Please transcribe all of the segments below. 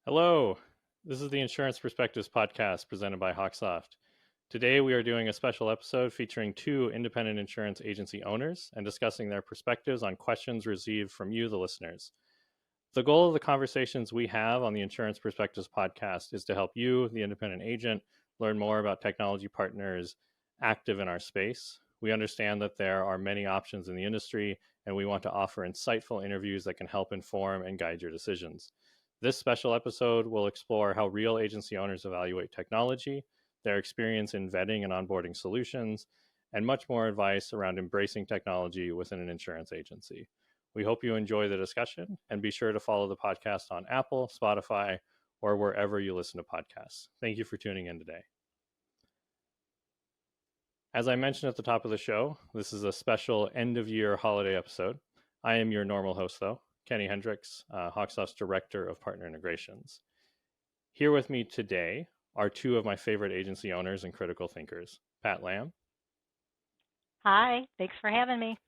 Hello, this is the Insurance Perspectives podcast presented by HawkSoft. Today we are doing a special episode featuring two independent insurance agency owners and discussing their perspectives on questions received from you, the listeners. The goal of the conversations we have on the Insurance Perspectives podcast is to help you, the independent agent, learn more about technology partners active in our space. We understand that there are many options in the industry, and we want to offer insightful interviews that can help inform and guide your decisions. This special episode will explore how real agency owners evaluate technology, their experience in vetting and onboarding solutions, and much more advice around embracing technology within an insurance agency. We hope you enjoy the discussion and be sure to follow the podcast on Apple, Spotify, or wherever you listen to podcasts. Thank you for tuning in today. As I mentioned at the top of the show, this is a special end of year holiday episode. I am your normal host, though, Kenny Hendricks, HawkSoft's Director of Partner Integrations. Here with me today are two of my favorite agency owners and critical thinkers, Pat Lamb. Hi, thanks for having me.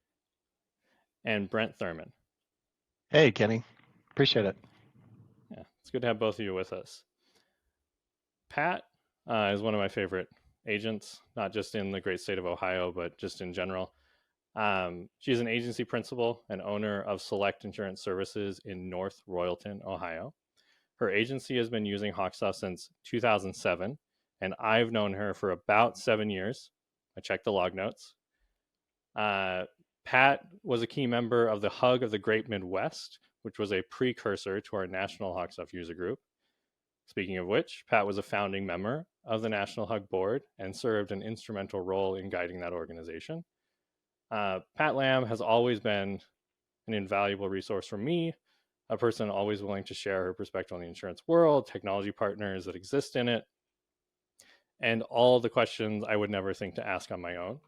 And Brent Thurman. Hey, Kenny. Appreciate it. Yeah, it's good to have both of you with us. Pat is one of my favorite agents, not just in the great state of Ohio, but just in general. She's an agency principal and owner of Select Insurance Services in North Royalton, Ohio. Her agency has been using HawkSoft since 2007, and I've known her for about 7 years. I checked the log notes. Pat was a key member of the Hug of the Great Midwest, which was a precursor to our national HawkSoft user group. Speaking of which, Pat was a founding member of the National Hug Board and served an instrumental role in guiding that organization. Pat Lamb has always been an invaluable resource for me, a person always willing to share her perspective on the insurance world, technology partners that exist in it, and all the questions I would never think to ask on my own.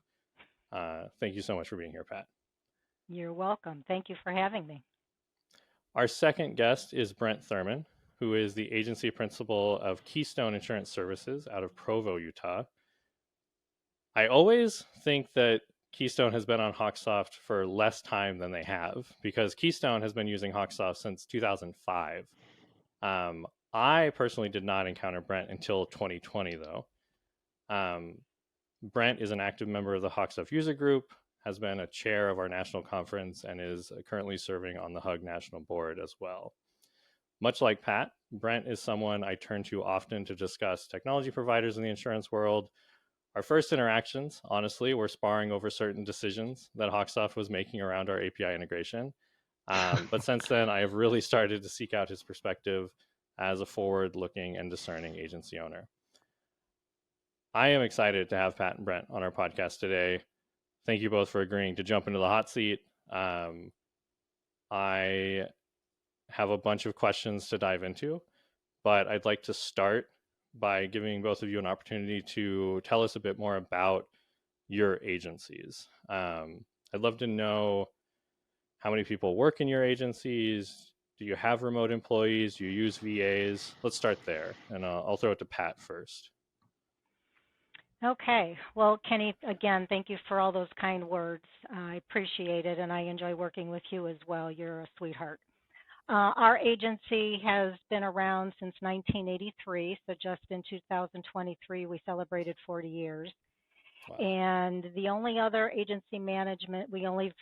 Thank you so much for being here, Pat. You're welcome. Thank you for having me. Our second guest is Brent Thurman, who is the agency principal of Keystone Insurance Services out of Provo, Utah. I always think that Keystone has been on HawkSoft for less time than they have, because Keystone has been using HawkSoft since 2005. I personally did not encounter Brent until 2020, though. Brent is an active member of the HawkSoft user group, has been a chair of our national conference, and is currently serving on the HUG National Board as well. Much like Pat, Brent is someone I turn to often to discuss technology providers in the insurance world. Our first interactions, honestly, were sparring over certain decisions that HawkSoft was making around our API integration. But since then, I have really started to seek out his perspective as a forward-looking and discerning agency owner. I am excited to have Pat and Brent on our podcast today. Thank you both for agreeing to jump into the hot seat. I have a bunch of questions to dive into, but I'd like to start by giving both of you an opportunity to tell us a bit more about your agencies. I'd love to know how many people work in your agencies. Do you have remote employees? Do you use VAs? Let's start there, and I'll throw it to Pat first. Okay. Well, Kenny, again, thank you for all those kind words. I appreciate it, and I enjoy working with you as well. You're a sweetheart. Our agency has been around since 1983, so just in 2023, we celebrated 40 years. Wow. And the only other agency management, we only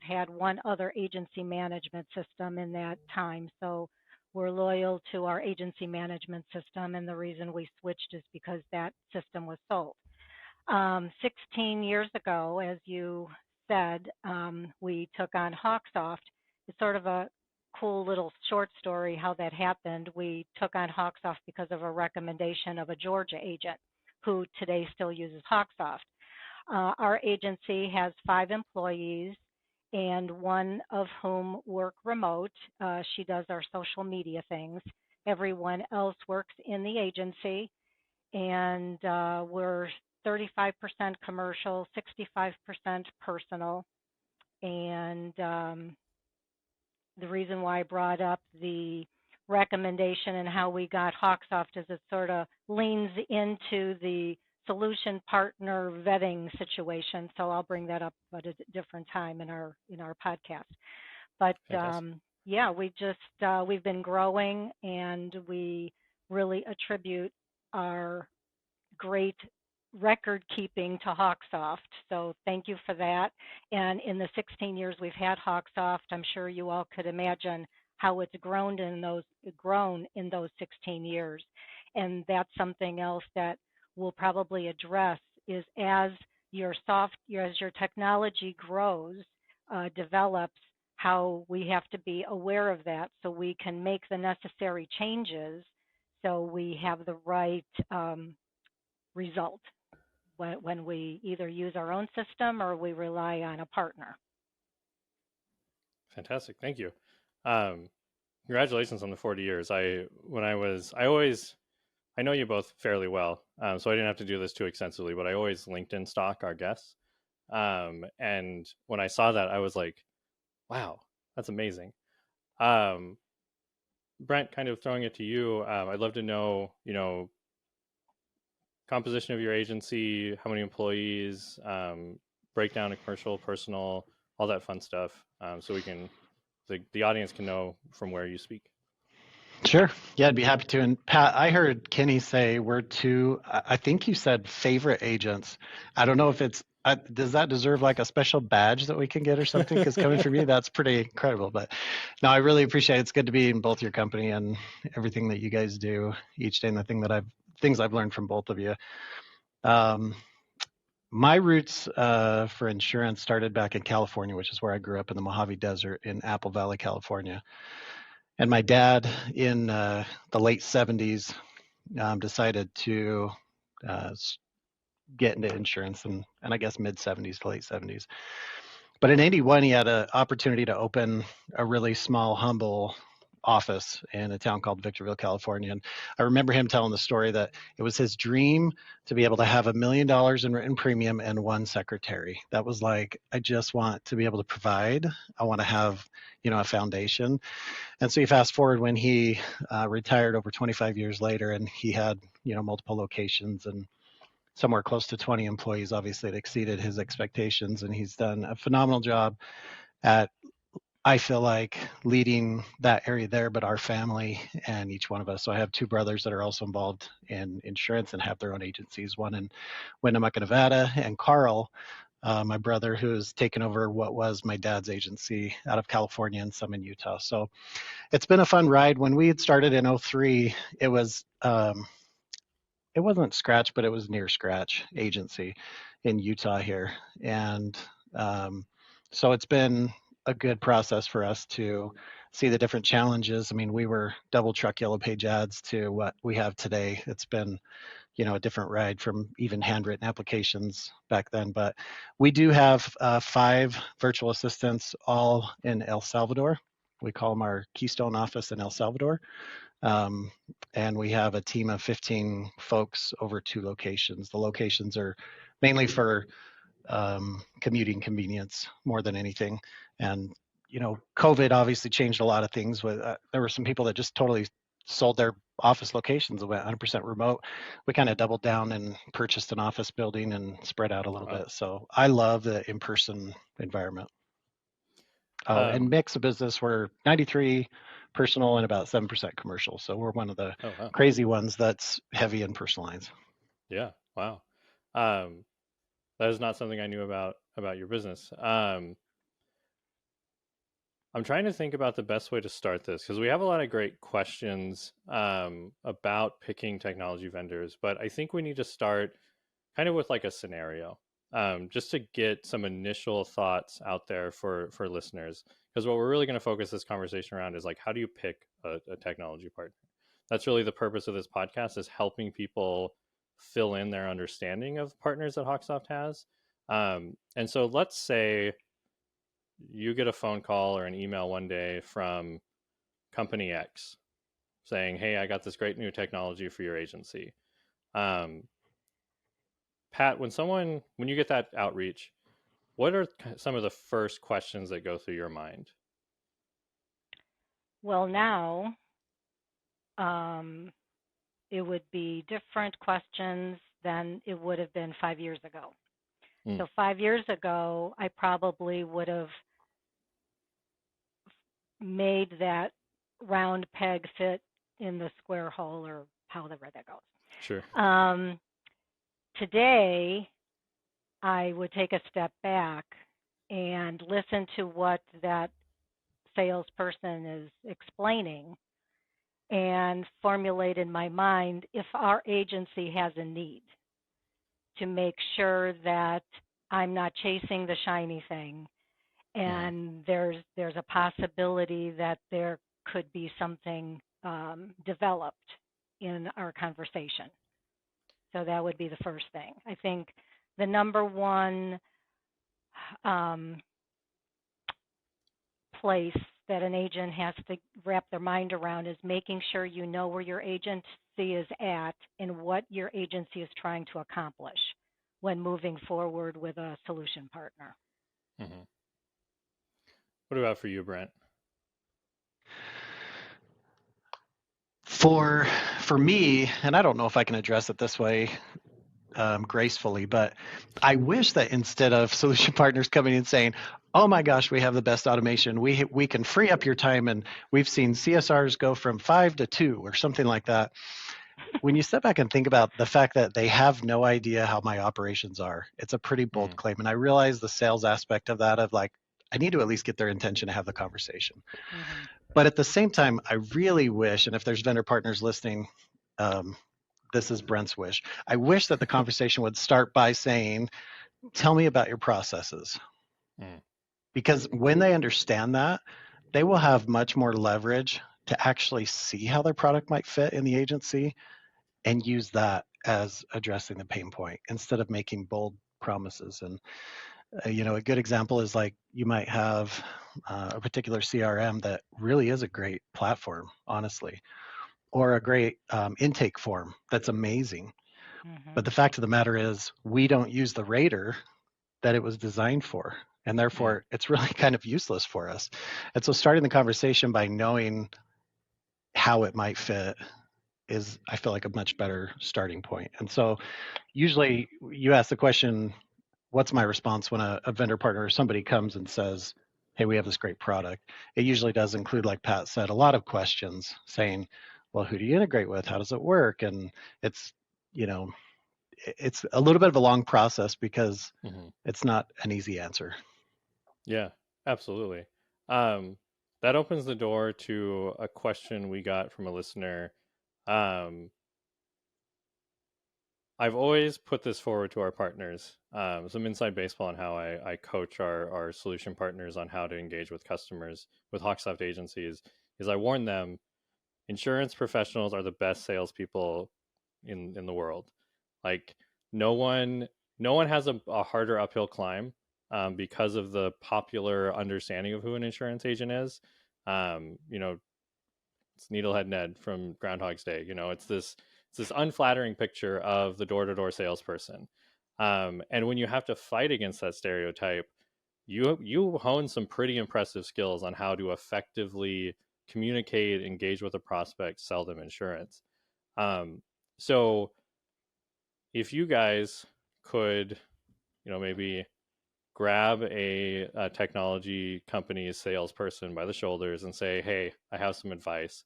had one other agency management system in that time. So we're loyal to our agency management system, and the reason we switched is because that system was sold. 16 years ago, as you said, we took on HawkSoft. It's sort of a cool little short story how that happened. We took on HawkSoft because of a recommendation of a Georgia agent who today still uses HawkSoft. Our agency has 5 employees, and one of whom work remote. She does our social media things. Everyone else works in the agency, and we're 35% commercial, 65% personal. And the reason why I brought up the recommendation and how we got HawkSoft is it sort of leans into the solution partner vetting situation. So I'll bring that up at a different time in our podcast. But yeah, we've been growing, and we really attribute our great record keeping to HawkSoft. So thank you for that. And in the 16 years we've had HawkSoft, I'm sure you all could imagine how it's grown in those 16 years. And that's something else that we'll probably address is as your technology grows, develops, how we have to be aware of that so we can make the necessary changes so we have the right result when we either use our own system or we rely on a partner. Fantastic. Thank you. Congratulations on the 40 years. I know you both fairly well, so I didn't have to do this too extensively, but I always LinkedIn stalk our guests. And when I saw that, I was like, wow, that's amazing. Brent, kind of throwing it to you, I'd love to know, composition of your agency, how many employees, breakdown of commercial, personal, all that fun stuff, so the audience can know from where you speak. Sure. Yeah, I'd be happy to. And Pat, I heard Kenny say we're two, I think you said favorite agents. I don't know if does that deserve like a special badge that we can get or something? Because coming from you, that's pretty incredible. But no, I really appreciate it. It's good to be in both your company and everything that you guys do each day, and things I've learned from both of you. My roots for insurance started back in California, which is where I grew up in the Mojave Desert in Apple Valley, California. And my dad in the late 70s decided to get into insurance, and I guess mid 70s to late 70s. But in 81, he had an opportunity to open a really small, humble office in a town called Victorville, California. And I remember him telling the story that it was his dream to be able to have $1 million in written premium and one secretary. That was like, I just want to be able to provide. I want to have, a foundation. And so you fast forward when he retired over 25 years later, and he had, multiple locations and somewhere close to 20 employees. Obviously, it exceeded his expectations, and he's done a phenomenal job at, I feel like, leading that area there, but our family and each one of us. So I have two brothers that are also involved in insurance and have their own agencies, one in Winnemucca, Nevada, and Carl, my brother, who's taken over what was my dad's agency out of California and some in Utah. So it's been a fun ride. When we had started in 03, it wasn't scratch, but it was near scratch agency in Utah here. And so it's been a good process for us to see the different challenges. I mean, we were double truck yellow page ads to what we have today. It's been, a different ride from even handwritten applications back then. But we do have 5 virtual assistants, all in El Salvador. We call them our Keystone office in El Salvador. And we have a team of 15 folks over 2 locations. The locations are mainly for commuting convenience more than anything. And, COVID obviously changed a lot of things. There were some people that just totally sold their office locations and went 100% remote. We kind of doubled down and purchased an office building and spread out a little bit. So I love the in-person environment. And mix of business, we're 93 personal and about 7% commercial. So we're one of the crazy ones that's heavy in personal lines. Yeah. Wow. That is not something I knew about your business. I'm trying to think about the best way to start this because we have a lot of great questions about picking technology vendors, but I think we need to start kind of with like a scenario, just to get some initial thoughts out there for listeners. Because what we're really going to focus this conversation around is like, how do you pick a technology partner? That's really the purpose of this podcast, is helping people fill in their understanding of partners that HawkSoft has. And so let's say you get a phone call or an email one day from company X saying, hey, I got this great new technology for your agency. Pat, when you get that outreach, what are some of the first questions that go through your mind? Well, now it would be different questions than it would have been 5 years ago. So 5 years ago, I probably would have made that round peg fit in the square hole, or however that goes. Sure. Today, I would take a step back and listen to what that salesperson is explaining and formulate in my mind if our agency has a need, to make sure that I'm not chasing the shiny thing, and there's a possibility that there could be something developed in our conversation. So that would be the first thing. I think the number one place that an agent has to wrap their mind around is making sure you know where your agency is at and what your agency is trying to accomplish when moving forward with a solution partner. Mm-hmm. What about for you, Brent? For me, and I don't know if I can address it this way gracefully, but I wish that instead of solution partners coming in saying, "Oh my gosh, we have the best automation. We can free up your time," and we've seen CSRs go from 5 to 2 or something like that. When you step back and think about the fact that they have no idea how my operations are, it's a pretty bold claim. And I realize the sales aspect of that, of like, I need to at least get their intention to have the conversation. Mm-hmm. But at the same time, I really wish, and if there's vendor partners listening, this is Brent's wish. I wish that the conversation would start by saying, "Tell me about your processes." Because when they understand that, they will have much more leverage to actually see how their product might fit in the agency and use that as addressing the pain point instead of making bold promises. And a good example is, like, you might have a particular CRM that really is a great platform, honestly, or a great intake form that's amazing. Mm-hmm. But the fact of the matter is, we don't use the rater that it was designed for, and therefore it's really kind of useless for us. And so starting the conversation by knowing how it might fit is, I feel like, a much better starting point. And so usually you ask the question, what's my response when a vendor partner or somebody comes and says, "Hey, we have this great product." It usually does include, like Pat said, a lot of questions saying, "Well, who do you integrate with? How does it work?" And it's a little bit of a long process because it's not an easy answer. Yeah, absolutely. That opens the door to a question we got from a listener. I've always put this forward to our partners, some inside baseball on how I coach our solution partners on how to engage with customers with HawkSoft agencies, is I warn them, insurance professionals are the best salespeople in the world. Like, no one has a harder uphill climb because of the popular understanding of who an insurance agent is. It's Needlehead Ned from Groundhog's Day. It's this unflattering picture of the door-to-door salesperson. And when you have to fight against that stereotype, you hone some pretty impressive skills on how to effectively communicate, engage with a prospect, sell them insurance. So if you guys could, maybe grab a technology company's salesperson by the shoulders and say, "Hey, I have some advice.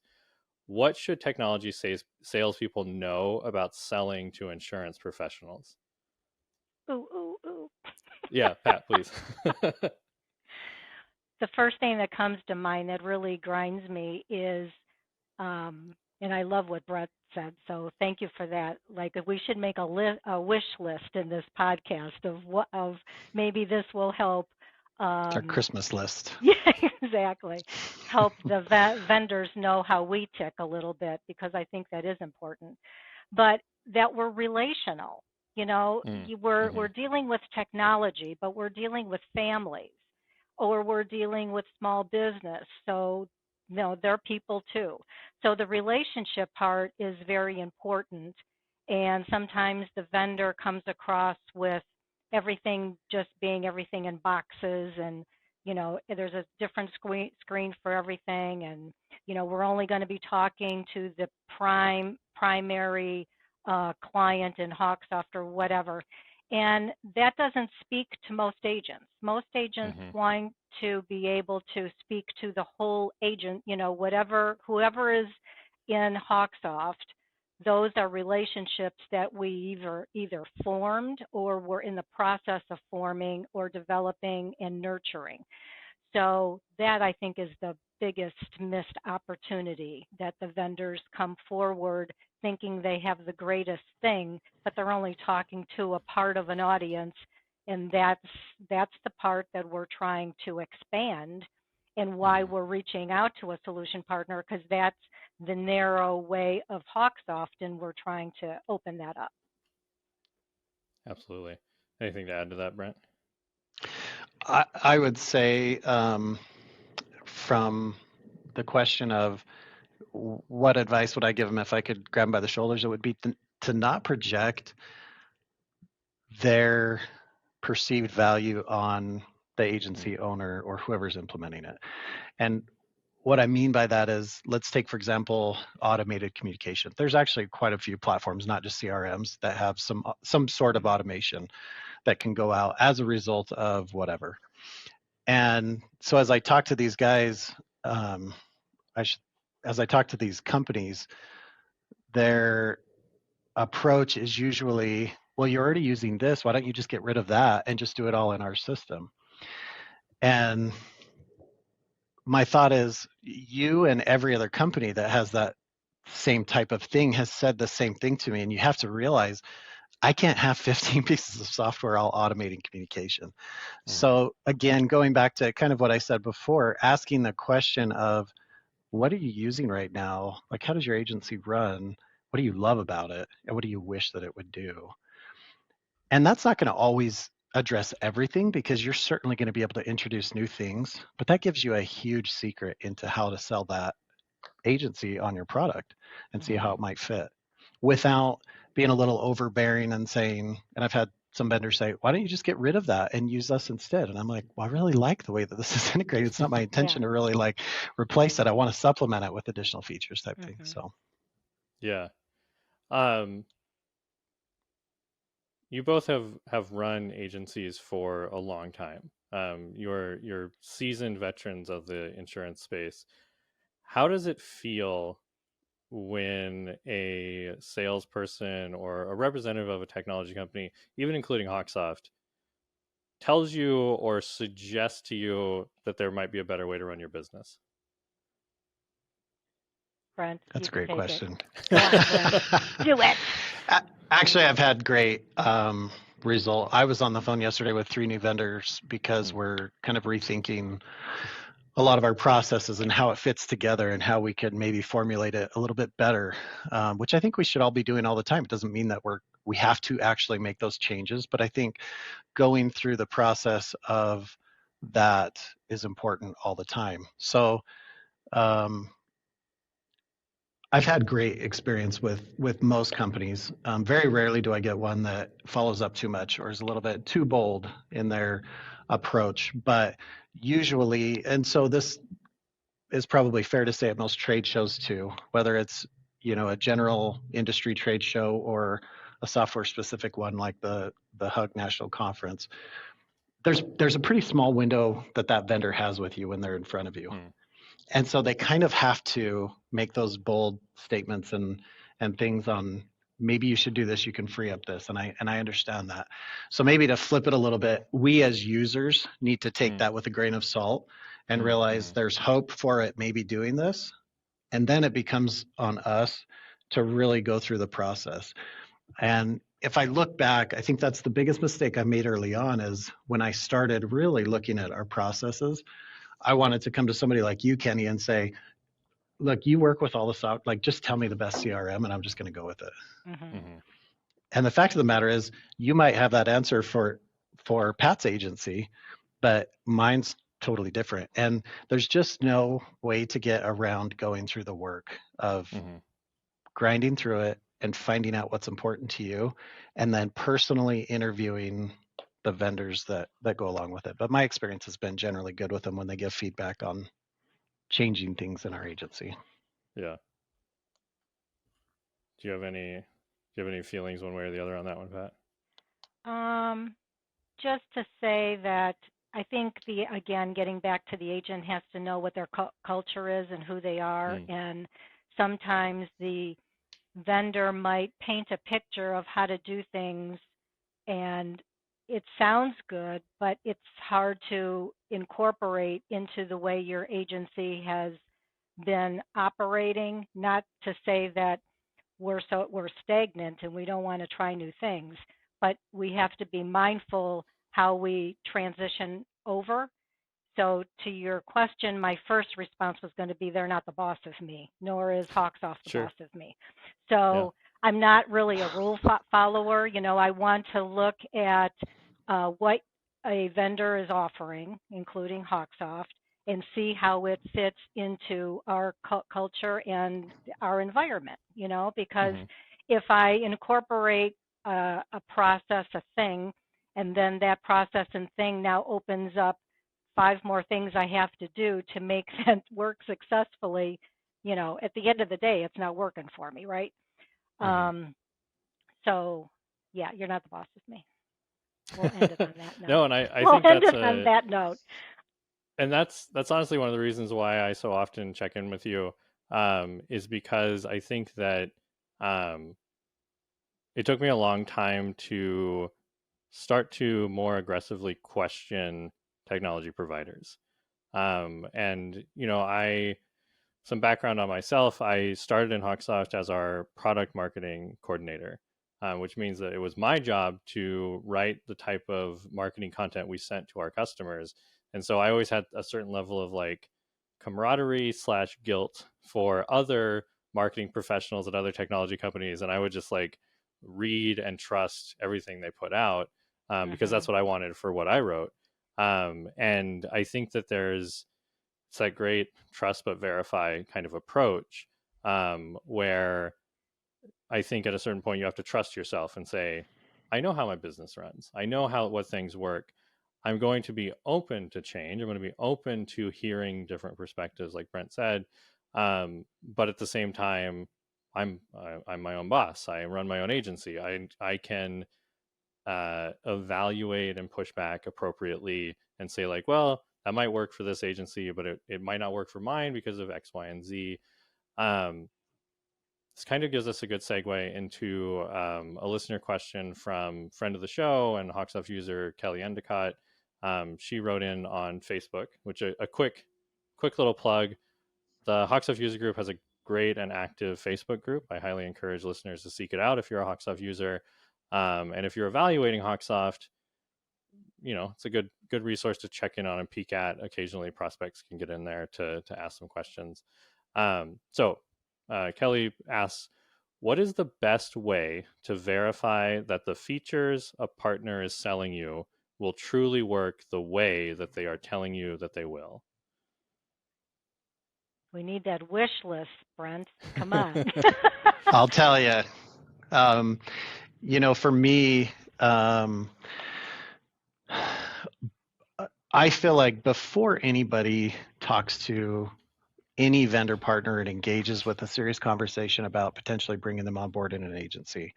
What should technology salespeople know about selling to insurance professionals?" Ooh. Yeah, Pat, please. The first thing that comes to mind that really grinds me is, and I love what Brett said, so thank you for that. Like, we should make a wish list in this podcast of maybe this will help. It's our Christmas list. Yeah, exactly. Help the vendors know how we tick a little bit, because I think that is important. But that we're relational. We're dealing with technology, but we're dealing with families, or we're dealing with small business. So, they're people too. So the relationship part is very important. And sometimes the vendor comes across with everything just being everything in boxes, and there's a different screen for everything, and we're only going to be talking to the primary client in HawkSoft or whatever. And that doesn't speak to most agents. Most agents Mm-hmm. want to be able to speak to the whole agent, whoever is in HawkSoft, those are relationships that we either formed or were in the process of forming or developing and nurturing. So that, I think, is the biggest missed opportunity, that the vendors come forward thinking they have the greatest thing, but they're only talking to a part of an audience, and that's the part that we're trying to expand, and why Mm-hmm. we're reaching out to a solution partner, because that's the narrow way of HawkSoft, and we're trying to open that up. Absolutely. Anything to add to that, Brent? I would say from the question of what advice would I give them if I could grab them by the shoulders, it would be to not project their perceived value on the agency owner or whoever's implementing it. And what I mean by that is, let's take, for example, automated communication. There's actually quite a few platforms, not just CRMs, that have some sort of automation that can go out as a result of whatever. And so as I talk to these guys, as I talk to these companies, their approach is usually, well, you're already using this. Why don't you just get rid of that and just do it all in our system? And my thought is, you and every other company that has that same type of thing has said the same thing to me. And you have to realize, I can't have 15 pieces of software all automating communication. Mm-hmm. So again, going back to kind of what I said before, asking the question of, what are you using right now? Like, how does your agency run? What do you love about it? And what do you wish that it would do? And that's not going to always address everything, because you're certainly going to be able to introduce new things, but that gives you a huge secret into how to sell that agency on your product and see how it might fit, without being a little overbearing and saying, and I've had some vendors say, why don't you just get rid of that and use us instead? And I'm like, well, I really like the way that this is integrated. It's not my intention to really like replace it. I want to supplement it with additional features type thing. So Yeah. You both have run agencies for a long time. You're seasoned veterans of the insurance space. How does it feel when a salesperson or a representative of a technology company, even including HawkSoft, tells you or suggests to you that there might be a better way to run your business? Brent, that's you a great take question. Go on, Brent. Do it. Actually, I've had great result. I was on the phone yesterday with 3 new vendors because we're kind of rethinking a lot of our processes and how it fits together and how we could maybe formulate it a little bit better, which I think we should all be doing all the time. It doesn't mean that we have to actually make those changes, but I think going through the process of that is important all the time. So I've had great experience with most companies. Very rarely do I get one that follows up too much or is a little bit too bold in their approach, but usually, and so this is probably fair to say at most trade shows too, whether it's, a general industry trade show or a software specific one like the HUG National Conference. There's a pretty small window that vendor has with you when they're in front of you. And so they kind of have to make those bold statements and things on, maybe you should do this, you can free up this. And I understand that. So maybe to flip it a little bit, we as users need to take that with a grain of salt and realize there's hope for it maybe doing this. And then it becomes on us to really go through the process. And if I look back, I think that's the biggest mistake I made early on, is when I started really looking at our processes, I wanted to come to somebody like you, Kenny, and say, look, you work with all the software, like, just tell me the best CRM and I'm just going to go with it. And the fact of the matter is, you might have that answer for Pat's agency, but mine's totally different. And there's just no way to get around going through the work of grinding through it and finding out what's important to you, and then personally interviewing the vendors that go along with it. But my experience has been generally good with them when they give feedback on changing things in our agency. Yeah. Do you have any feelings one way or the other on that one, Pat? Just to say that I think again, getting back to the agent has to know what their culture is and who they are. Mm, And sometimes the vendor might paint a picture of how to do things and it sounds good, but it's hard to incorporate into the way your agency has been operating. Not to say that we're stagnant and we don't want to try new things, but we have to be mindful how we transition over. So to your question, my first response was going to be they're not the boss of me, nor is HawkSoft the sure. boss of me. Yeah. So I'm not really a rule follower. I want to look at what a vendor is offering, including HawkSoft, and see how it fits into our culture and our environment, because Hmm. if I incorporate a process, a thing, and then that process and thing now opens up 5 more things I have to do to make that work successfully, at the end of the day, it's not working for me, right? Hmm. Um, so, yeah, you're not the boss of me. We'll end it on that No, note. and I We'll think end that's it on that note. that's honestly one of the reasons why I so often check in with you, is because I think that um, it took me a long time to start to more aggressively question technology providers. And I some background on myself. I started in HawkSoft as our product marketing coordinator, which means that it was my job to write the type of marketing content we sent to our customers. And so I always had a certain level of like camaraderie slash guilt for other marketing professionals at other technology companies. And I would just like read and trust everything they put out, because Hmm. that's what I wanted for what I wrote. And I think that it's that great trust but verify kind of approach, where I think at a certain point you have to trust yourself and say, I know how my business runs. I know what things work. I'm going to be open to change. I'm going to be open to hearing different perspectives, like Brent said. But at the same time, I'm my own boss. I run my own agency. I can evaluate and push back appropriately and say like, well, that might work for this agency, but it might not work for mine because of X, Y, and Z. Um, this kind of gives us a good segue into a listener question from friend of the show and HawkSoft user Kelly Endicott. She wrote in on Facebook, which a quick little plug. The HawkSoft user group has a great and active Facebook group. I highly encourage listeners to seek it out if you're a HawkSoft user. And if you're evaluating HawkSoft, it's a good resource to check in on and peek at. Occasionally, prospects can get in there to ask some questions. So Kelly asks, what is the best way to verify that the features a partner is selling you will truly work the way that they are telling you that they will? We need that wish list, Brent. Come on. I'll tell you. For me, I feel like before anybody talks to any vendor partner and engages with a serious conversation about potentially bringing them on board in an agency,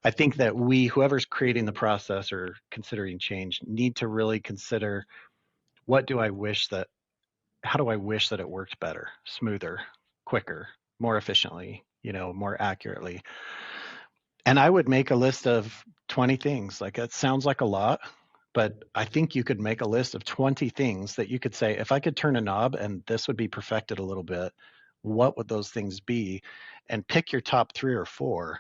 I think that whoever's creating the process or considering change, need to really consider what do I wish that, how do I wish that it worked better, smoother, quicker, more efficiently, more accurately. And I would make a list of 20 things. Like it sounds like a lot, but I think you could make a list of 20 things that you could say, if I could turn a knob and this would be perfected a little bit, what would those things be? And pick your top 3 or 4.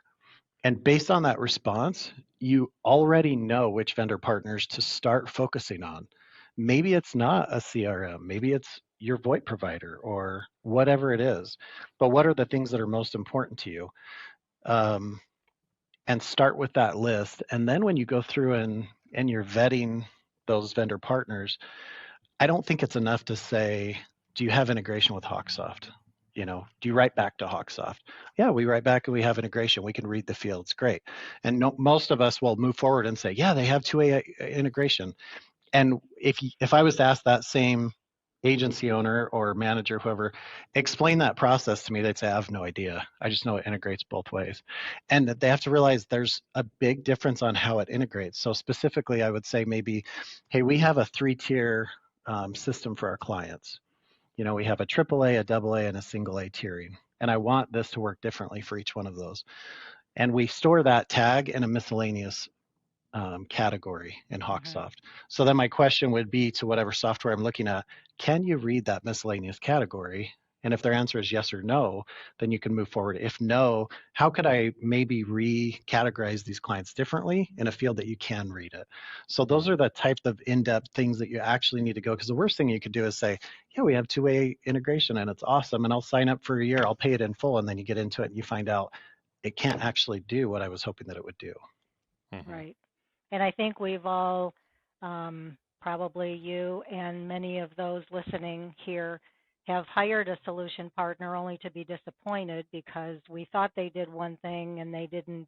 And based on that response, you already know which vendor partners to start focusing on. Maybe it's not a CRM, maybe it's your VoIP provider or whatever it is. But what are the things that are most important to you? Um, and start with that list. And then when you go through and you're vetting those vendor partners, I don't think it's enough to say, do you have integration with HawkSoft? Do you write back to HawkSoft? Yeah, we write back and we have integration. We can read the fields. Great. And no, most of us will move forward and say, yeah, they have 2A integration. And if I was to ask that same agency owner or manager, whoever, explain that process to me, they'd say, I have no idea. I just know it integrates both ways. And that they have to realize there's a big difference on how it integrates. So specifically, I would say maybe, hey, we have a 3-tier system for our clients. You know, we have a AAA, a AA, and a single A tiering. And I want this to work differently for each one of those. And we store that tag in a miscellaneous category in HawkSoft. So then my question would be to whatever software I'm looking at, can you read that miscellaneous category? And if their answer is yes or no, then you can move forward. If no, how could I maybe recategorize these clients differently in a field that you can read it? So those are the types of in-depth things that you actually need to go, because the worst thing you could do is say, yeah, we have two-way integration and it's awesome, and I'll sign up for a year, I'll pay it in full, and then you get into it and you find out it can't actually do what I was hoping that it would do. Right. And I think we've all, probably you and many of those listening here, have hired a solution partner only to be disappointed because we thought they did one thing and they didn't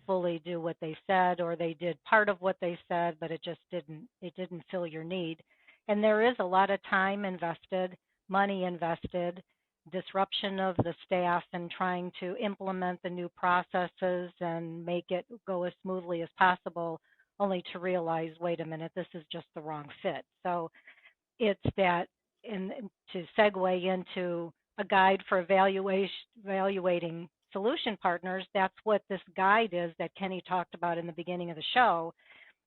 fully do what they said, or they did part of what they said, but it didn't fill your need. And there is a lot of time invested, money invested, disruption of the staff and trying to implement the new processes and make it go as smoothly as possible, only to realize, wait a minute, this is just the wrong fit. So it's that, and to segue into a guide for evaluating solution partners, that's what this guide is that Kenny talked about in the beginning of the show,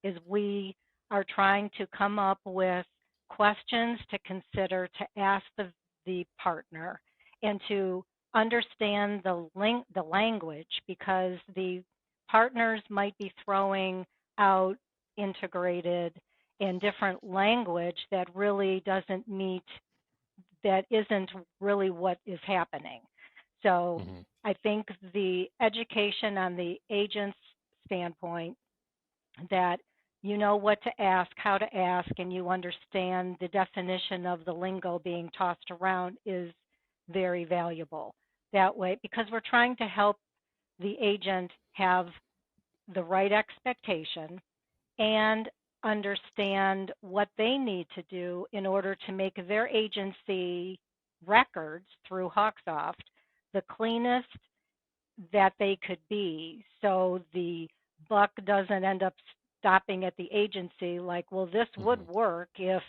is we are trying to come up with questions to consider to ask the partner and to understand the language, because the partners might be throwing out integrated and different language that really doesn't meet, that isn't really what is happening. So I think the education on the agent's standpoint, that you know what to ask, how to ask, and you understand the definition of the lingo being tossed around, is very valuable that way, because we're trying to help the agent have the right expectation and understand what they need to do in order to make their agency records through HawkSoft the cleanest that they could be, so the buck doesn't end up stopping at the agency like, well, this would work if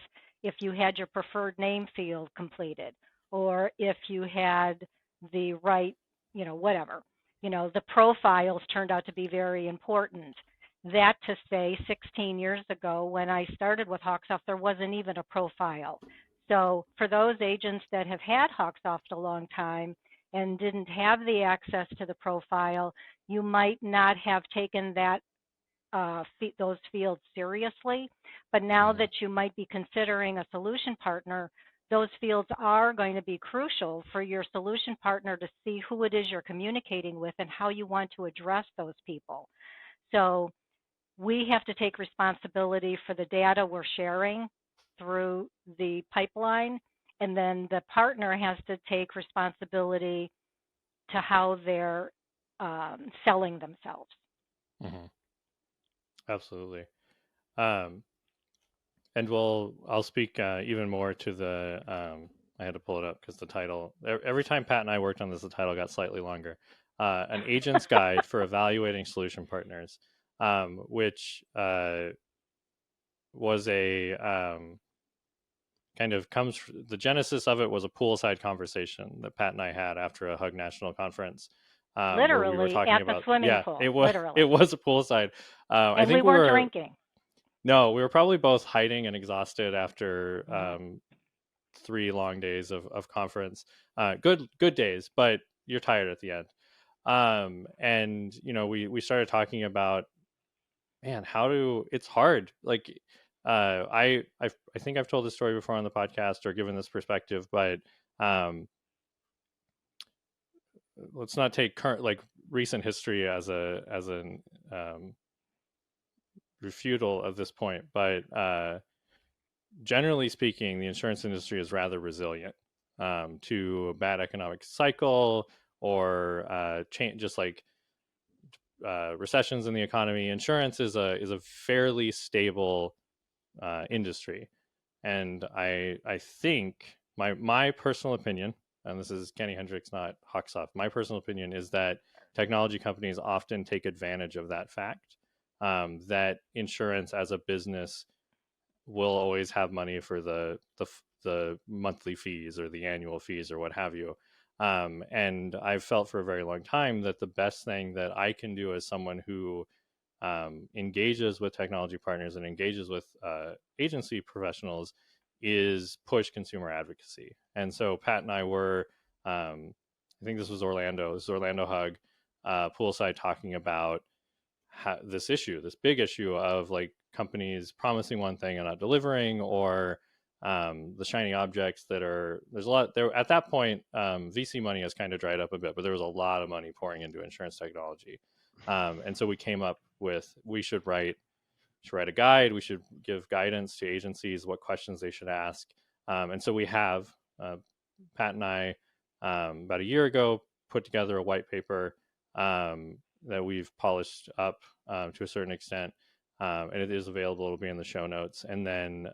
you had your preferred name field completed, or if you had the right, whatever. The profiles turned out to be very important. That to say, 16 years ago when I started with HawkSoft, there wasn't even a profile. So for those agents that have had HawkSoft a long time and didn't have the access to the profile, you might not have taken that those fields seriously. But now that you might be considering a solution partner, those fields are going to be crucial for your solution partner to see who it is you're communicating with and how you want to address those people. So we have to take responsibility for the data we're sharing through the pipeline, and then the partner has to take responsibility to how they're selling themselves. Absolutely. And I'll speak even more to the, I had to pull it up because the title, every time Pat and I worked on this, the title got slightly longer. An agent's guide for evaluating solution partners, which was a kind of the genesis of it was a poolside conversation that Pat and I had after a Hug National Conference. Literally, we were talking at about, the swimming pool. It was a poolside. And I think we weren't drinking. No, we were probably both hiding and exhausted after 3 long days of conference. Good days, but you're tired at the end. And we started talking about, man, it's hard. Like, I think I've told this story before on the podcast or given this perspective, but let's not take recent history as an refutal of this point, but generally speaking, the insurance industry is rather resilient to a bad economic cycle or change, just like recessions in the economy. Insurance is a fairly stable industry, And I think my personal opinion, and this is Kenny Hendricks, not HawkSoft, my personal opinion is that technology companies often take advantage of that fact, that insurance as a business will always have money for the monthly fees or the annual fees or what have you. And I've felt for a very long time that the best thing that I can do as someone who engages with technology partners and engages with agency professionals is push consumer advocacy. And so Pat and I were, I think this was Orlando Hug, poolside, talking about this issue, this big issue of like companies promising one thing and not delivering, or the shiny objects that are, there's a lot there at that point. VC money has kind of dried up a bit, but there was a lot of money pouring into insurance technology. And so we came up with, we should write a guide. We should give guidance to agencies, what questions they should ask. And so we have, Pat and I, about a year ago, put together a white paper that we've polished up to a certain extent. And it is available. It'll be in the show notes. And then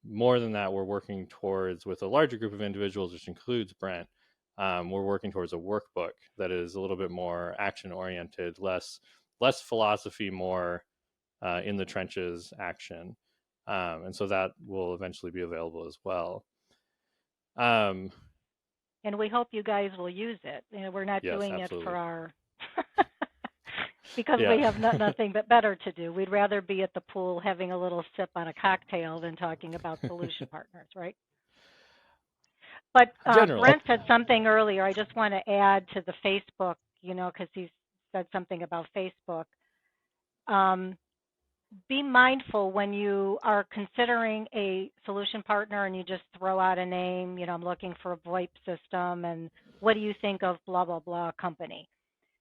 more than that, we're working towards, with a larger group of individuals, which includes Brent, we're working towards a workbook that is a little bit more action oriented, less philosophy, more in the trenches action. And so that will eventually be available as well. And we hope you guys will use it. You know, we're not doing absolutely. it for our because we have nothing but better to do. We'd rather be at the pool having a little sip on a cocktail than talking about solution partners, right? But Brent said something earlier. I just want to add to the Facebook, you know, because he said something about Facebook. Be mindful when you are considering a solution partner and you just throw out a name, you know, I'm looking for a VoIP system, and what do you think of blah, blah, blah company?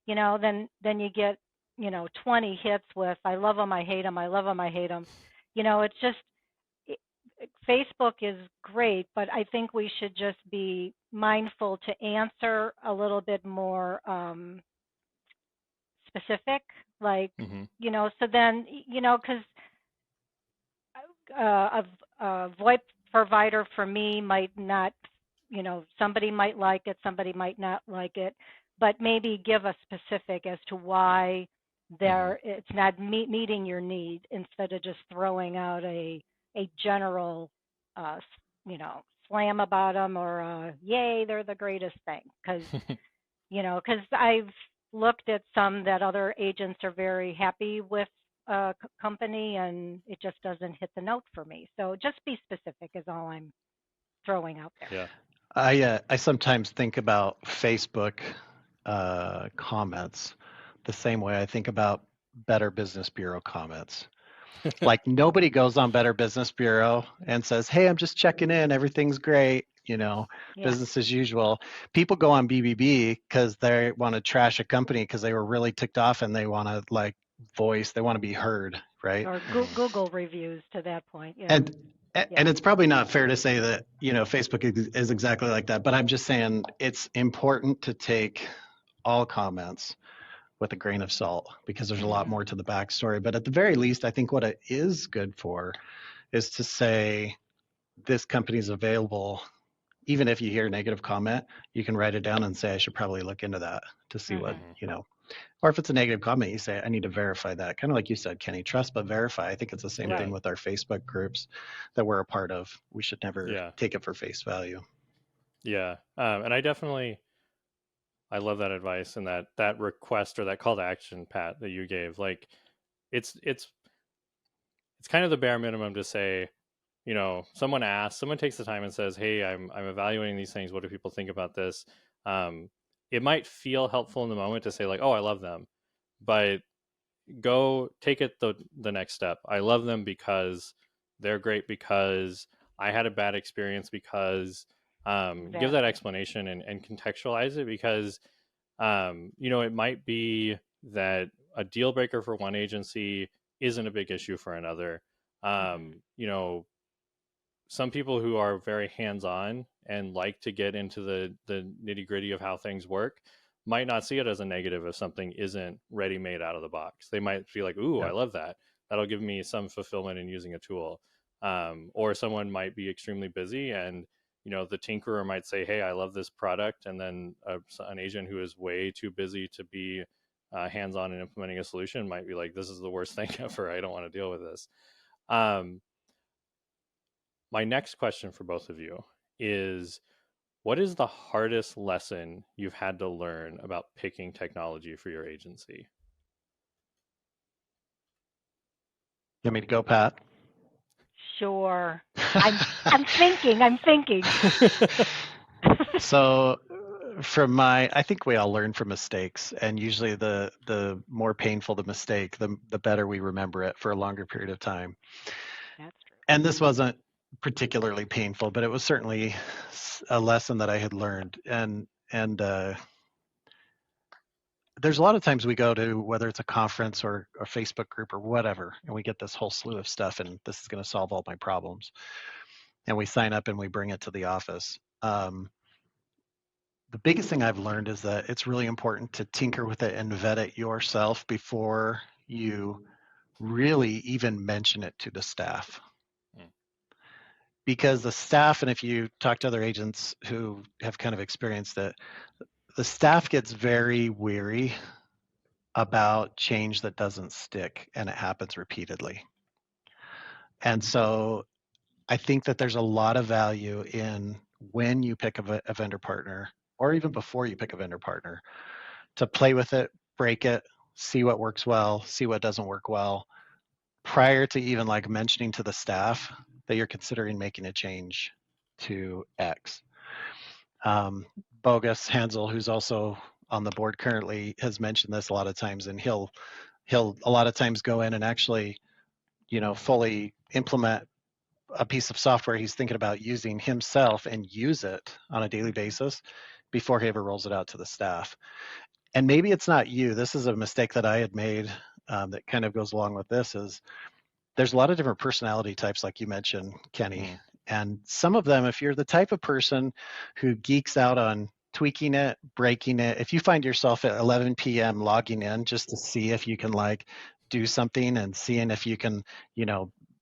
You know, then you get, you know, 20 hits with, I love them, I hate them, I love them, I hate them. You know, it's just, Facebook is great, but I think we should just be mindful to answer a little bit more specific, like, you know, so then, you know, because a VoIP provider for me might not, you know, somebody might like it, somebody might not like it, but maybe give a specific as to why it's not meeting your need, instead of just throwing out a general, you know, slam about them, or yay, they're the greatest thing. Because, you know, because I've looked at some that other agents are very happy with a company, and it just doesn't hit the note for me. So just be specific is all I'm throwing out there. Yeah. I sometimes think about Facebook comments the same way I think about Better Business Bureau comments. Like, nobody goes on Better Business Bureau and says, hey, I'm just checking in, everything's great, you know, business as usual. People go on BBB because they want to trash a company because they were really ticked off and they want to like voice, they want to be heard, right? Or Google reviews to that point. And it's probably not fair to say that, you know, Facebook is exactly like that, but I'm just saying it's important to take all comments with a grain of salt, because there's a lot more to the backstory. But at the very least, I think what it is good for is to say, this company is available. Even if you hear a negative comment, you can write it down and say, I should probably look into that to see what, you know, or if it's a negative comment, you say, I need to verify that. Kind of like you said, Kenny, trust but verify. I think it's the same thing with our Facebook groups that we're a part of. We should never take it for face value. Yeah. And I love that advice and that request, or that call to action, Pat, that you gave. Like, it's kind of the bare minimum to say, you know, someone takes the time and says, hey, I'm evaluating these things. What do people think about this? It might feel helpful in the moment to say like, oh, I love them, but go take it the next step. I love them because they're great, because I had a bad experience, because give that explanation and contextualize it, because you know, it might be that a deal breaker for one agency isn't a big issue for another. You know, some people who are very hands-on and like to get into the nitty-gritty of how things work might not see it as a negative if something isn't ready-made out of the box. They might feel like, ooh, I love that. That'll give me some fulfillment in using a tool. Or someone might be extremely busy, and the tinkerer might say, hey, I love this product, and then an agent who is way too busy to be hands-on in implementing a solution might be like, this is the worst thing ever, I don't want to deal with this. My next question for both of you is, what is the hardest lesson you've had to learn about picking technology for your agency? You want me to go, Pat? Sure. I'm thinking. So I think we all learn from mistakes, and usually the more painful the mistake, the better we remember it for a longer period of time. That's true. And this wasn't particularly painful, but it was certainly a lesson that I had learned. And there's a lot of times we go to, whether it's a conference or a Facebook group or whatever, and we get this whole slew of stuff, and this is going to solve all my problems. And we sign up and we bring it to the office. The biggest thing I've learned is that it's really important to tinker with it and vet it yourself before you really even mention it to the staff. Because the staff, and if you talk to other agents who have kind of experienced it, the staff gets very weary about change that doesn't stick, and it happens repeatedly. And so I think that there's a lot of value in, when you pick a vendor partner, or even before you pick a vendor partner, to play with it, break it, see what works well, see what doesn't work well, prior to even like mentioning to the staff that you're considering making a change to X. Bogus Hansel, who's also on the board currently, has mentioned this a lot of times, and he'll a lot of times go in and actually, fully implement a piece of software he's thinking about using himself and use it on a daily basis before he ever rolls it out to the staff. And maybe it's not you. This is a mistake that I had made, that kind of goes along with this, is there's a lot of different personality types, like you mentioned, Kenny. And some of them, if you're the type of person who geeks out on tweaking it, breaking it, if you find yourself at 11 p.m. logging in just to see if you can like do something, and seeing if you can,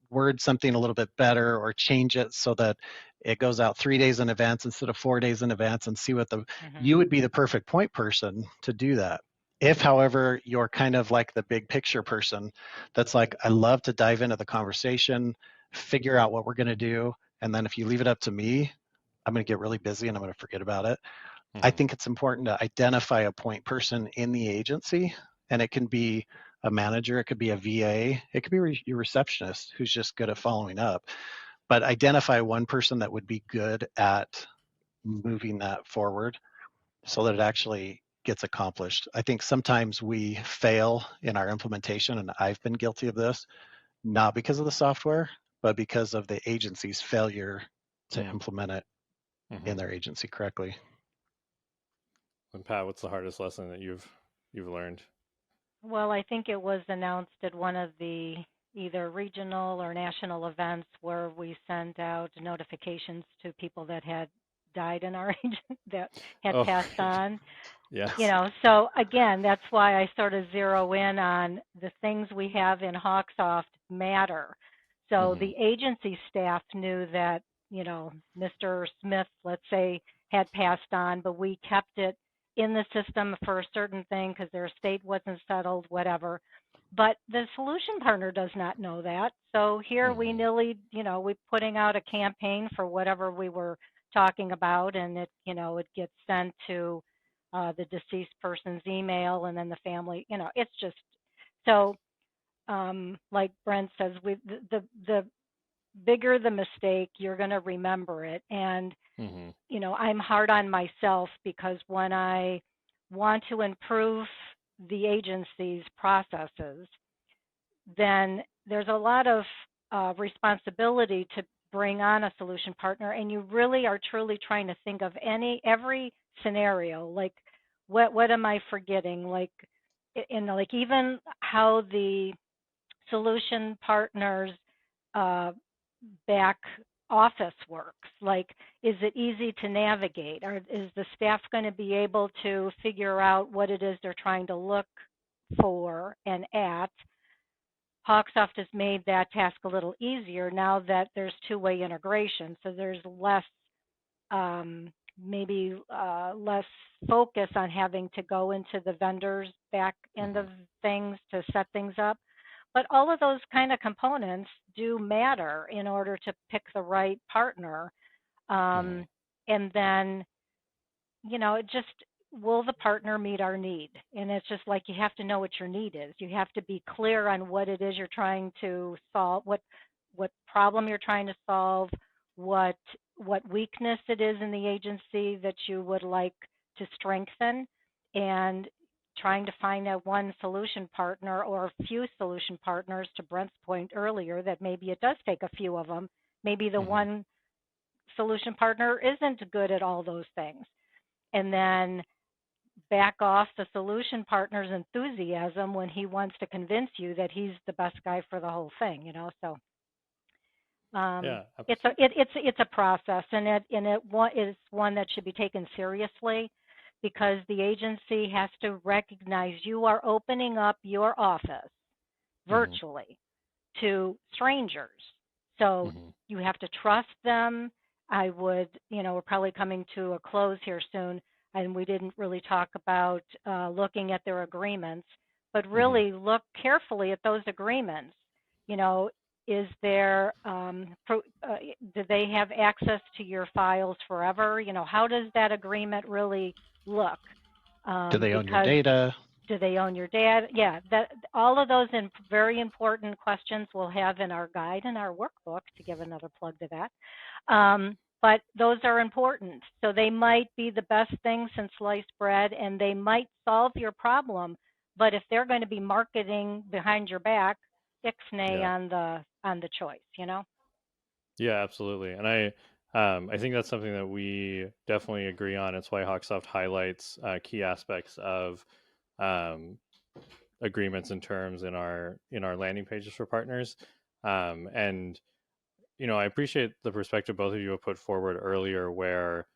word something a little bit better or change it so that it goes out 3 days in advance instead of 4 days in advance, and see what you would be the perfect point person to do that. If, however, you're kind of like the big picture person that's like, I love to dive into the conversation, figure out what we're going to do, and then if you leave it up to me, I'm going to get really busy and I'm going to forget about it. I think it's important to identify a point person in the agency, and it can be a manager, it could be a VA, it could be your receptionist who's just good at following up. But identify one person that would be good at moving that forward so that it actually gets accomplished. I think sometimes we fail in our implementation, and I've been guilty of this, not because of the software, but because of the agency's failure to implement it in their agency correctly. And Pat, what's the hardest lesson that you've learned? Well, I think it was announced at one of the either regional or national events where we sent out notifications to people that had died in our agent, that had passed on. Yes. So again, that's why I sort of zero in on the things we have in HawkSoft matter. So the agency staff knew that, Mr. Smith, let's say, had passed on, but we kept it in the system for a certain thing because their estate wasn't settled, whatever. But the solution partner does not know that. So here we nearly, we're putting out a campaign for whatever we were talking about, and it, it gets sent to the deceased person's email, and then the family, it's just so. Like Brent says, the bigger the mistake, you're going to remember it. And I'm hard on myself because when I want to improve the agency's processes, then there's a lot of responsibility to bring on a solution partner, and you really are truly trying to think of every scenario, like what am I forgetting, like like even how the solution partners back office works. Like, is it easy to navigate, or is the staff going to be able to figure out what it is they're trying to look for and at? HawkSoft has made that task a little easier now that there's two-way integration. So there's less, maybe less focus on having to go into the vendor's back end of things to set things up. But all of those kind of components do matter in order to pick the right partner. And then, it just, will the partner meet our need? And it's just like you have to know what your need is. You have to be clear on what it is you're trying to solve, what problem you're trying to solve, what weakness it is in the agency that you would like to strengthen, and trying to find that one solution partner or a few solution partners, to Brent's point earlier, that maybe it does take a few of them. Maybe the one solution partner isn't good at all those things. And then back off the solution partner's enthusiasm when he wants to convince you that he's the best guy for the whole thing, So it's a process, and it is one that should be taken seriously, because the agency has to recognize you are opening up your office virtually to strangers. So you have to trust them. I would, we're probably coming to a close here soon, and we didn't really talk about looking at their agreements, but really look carefully at those agreements. Is there, do they have access to your files forever? How does that agreement really look? Do they own your data? Do they own your data? Yeah, all of those very important questions we'll have in our guide and our workbook, to give another plug to that. But those are important. So they might be the best thing since sliced bread, and they might solve your problem. But if they're going to be marketing behind your back, ixnay on the choice, Yeah, absolutely. And I think that's something that we definitely agree on. It's why HawkSoft highlights key aspects of agreements and terms in our landing pages for partners. And I appreciate the perspective both of you have put forward earlier, where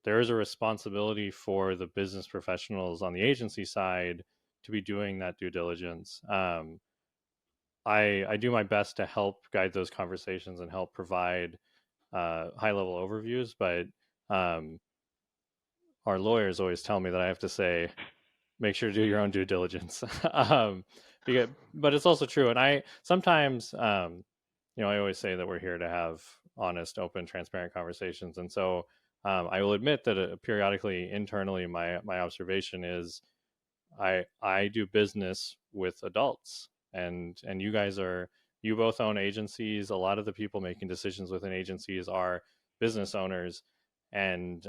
there is a responsibility for the business professionals on the agency side to be doing that due diligence. I do my best to help guide those conversations and help provide high-level overviews, but our lawyers always tell me that I have to say, make sure to do your own due diligence. But it's also true. And I sometimes, I always say that we're here to have honest, open, transparent conversations. And so I will admit that periodically, internally, my observation is I do business with adults, and you both own agencies. A lot of the people making decisions within agencies are business owners, and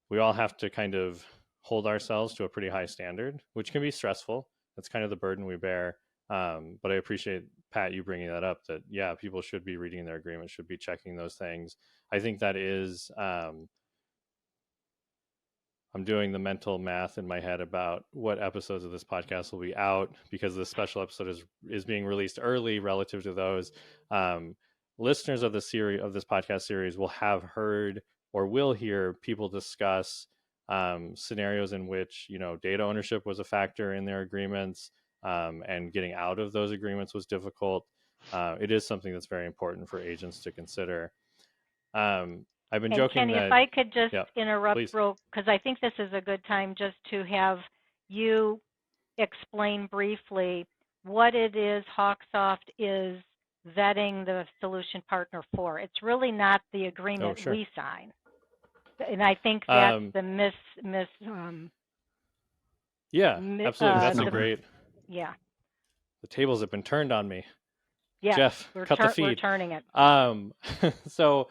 we all have to kind of hold ourselves to a pretty high standard, which can be stressful. That's kind of the burden we bear. But I appreciate, Pat, you bringing that up, that, people should be reading their agreement, should be checking those things. I think that is, I'm doing the mental math in my head about what episodes of this podcast will be out, because this special episode is being released early relative to those. Listeners of this podcast series will have heard or will hear people discuss scenarios in which data ownership was a factor in their agreements, and getting out of those agreements was difficult. It is something that's very important for agents to consider. I've been joking Kenny, that, if I could just interrupt, please. because I think this is a good time just to have you explain briefly what it is HawkSoft is vetting the solution partner for. It's really not the agreement we sign. And I think that's the absolutely. That's a great. Yeah. The tables have been turned on me. Yeah. Jeff, cut the feed. We're turning it. So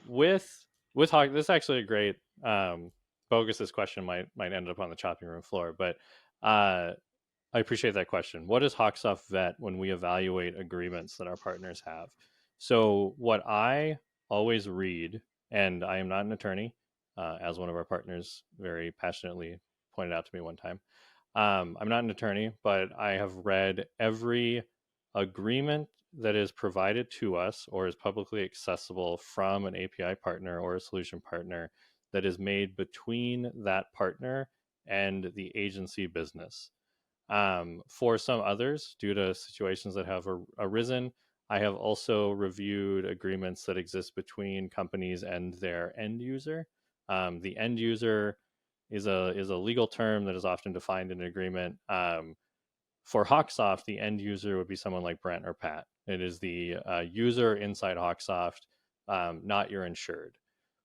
with Hawk, this is actually a great, Bogus's question might end up on the chopping room floor, but I appreciate that question. What does HawkSoft vet when we evaluate agreements that our partners have? So what I always read, and I am not an attorney, as one of our partners very passionately pointed out to me one time. I'm not an attorney, but I have read every agreement that is provided to us or is publicly accessible from an API partner or a solution partner that is made between that partner and the agency business. For some others, due to situations that have arisen, I have also reviewed agreements that exist between companies and their end user. The end user is a legal term that is often defined in an agreement. For HawkSoft, the end user would be someone like Brent or Pat. It is the user inside HawkSoft, not your insured.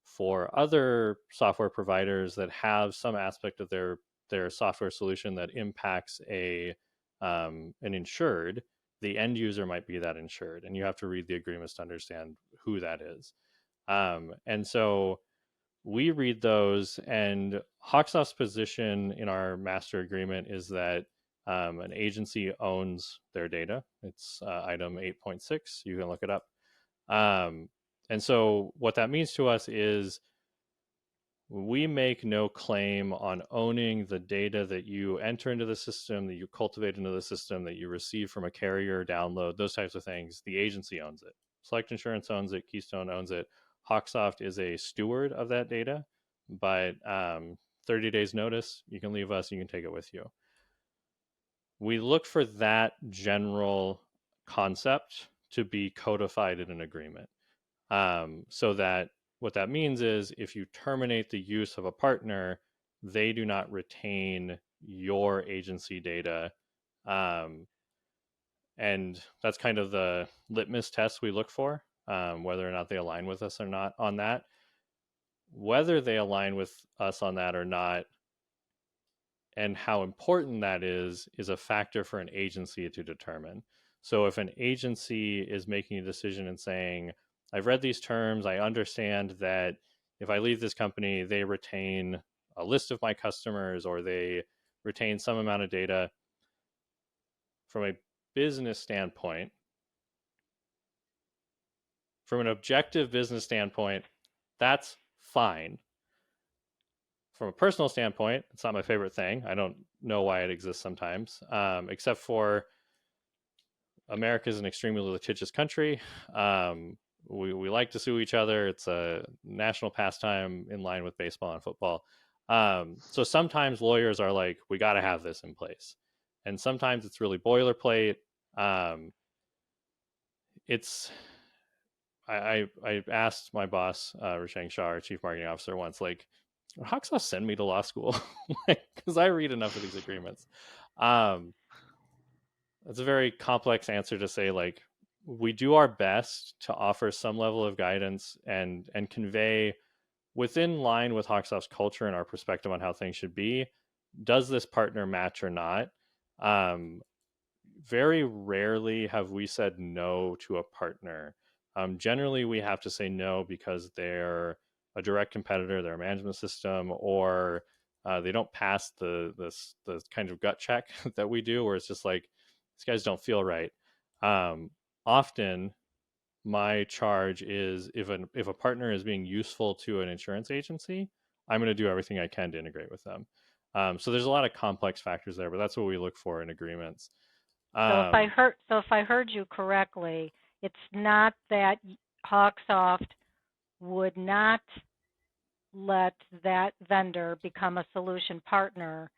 For other software providers that have some aspect of their software solution that impacts an insured, the end user might be that insured, and you have to read the agreements to understand who that is. And so we read those, and HawkSoft's position in our master agreement is that an agency owns their data. It's item 8.6. You can look it up. And so what that means to us is we make no claim on owning the data that you enter into the system, that you cultivate into the system, that you receive from a carrier, download, those types of things. The agency owns it. Select Insurance owns it. Keystone owns it. HawkSoft is a steward of that data, but 30 days notice, you can leave us, you can take it with you. We look for that general concept to be codified in an agreement, so that what that means is if you terminate the use of a partner, they do not retain your agency data. And that's kind of the litmus test we look for, whether or not they align with us or not on that. Whether they align with us on that or not, and how important that is a factor for an agency to determine. So if an agency is making a decision and saying, I've read these terms, I understand that if I leave this company, they retain a list of my customers or they retain some amount of data. From a business standpoint, from an objective business standpoint, that's fine. From a personal standpoint, it's not my favorite thing. I don't know why it exists sometimes, except for America is an extremely litigious country. We like to sue each other. It's a national pastime in line with baseball and football. So sometimes lawyers are like, we got to have this in place. And sometimes it's really boilerplate. I asked my boss, Rishang Shah, our chief marketing officer, once, like, HawkSoft send me to law school? Because I read enough of these agreements. It's a very complex answer to say, like, we do our best to offer some level of guidance and convey within line with HawkSoft's culture and our perspective on how things should be. Does this partner match or not? Very rarely have we said no to a partner. Generally, we have to say no because they're a direct competitor, they're a management system, or they don't pass the kind of gut check that we do, where it's just like, these guys don't feel right. Often, my charge is if a partner is being useful to an insurance agency, I'm going to do everything I can to integrate with them. So there's a lot of complex factors there, but that's what we look for in agreements. So if I heard you correctly, it's not that HawkSoft would not let that vendor become a solution partner,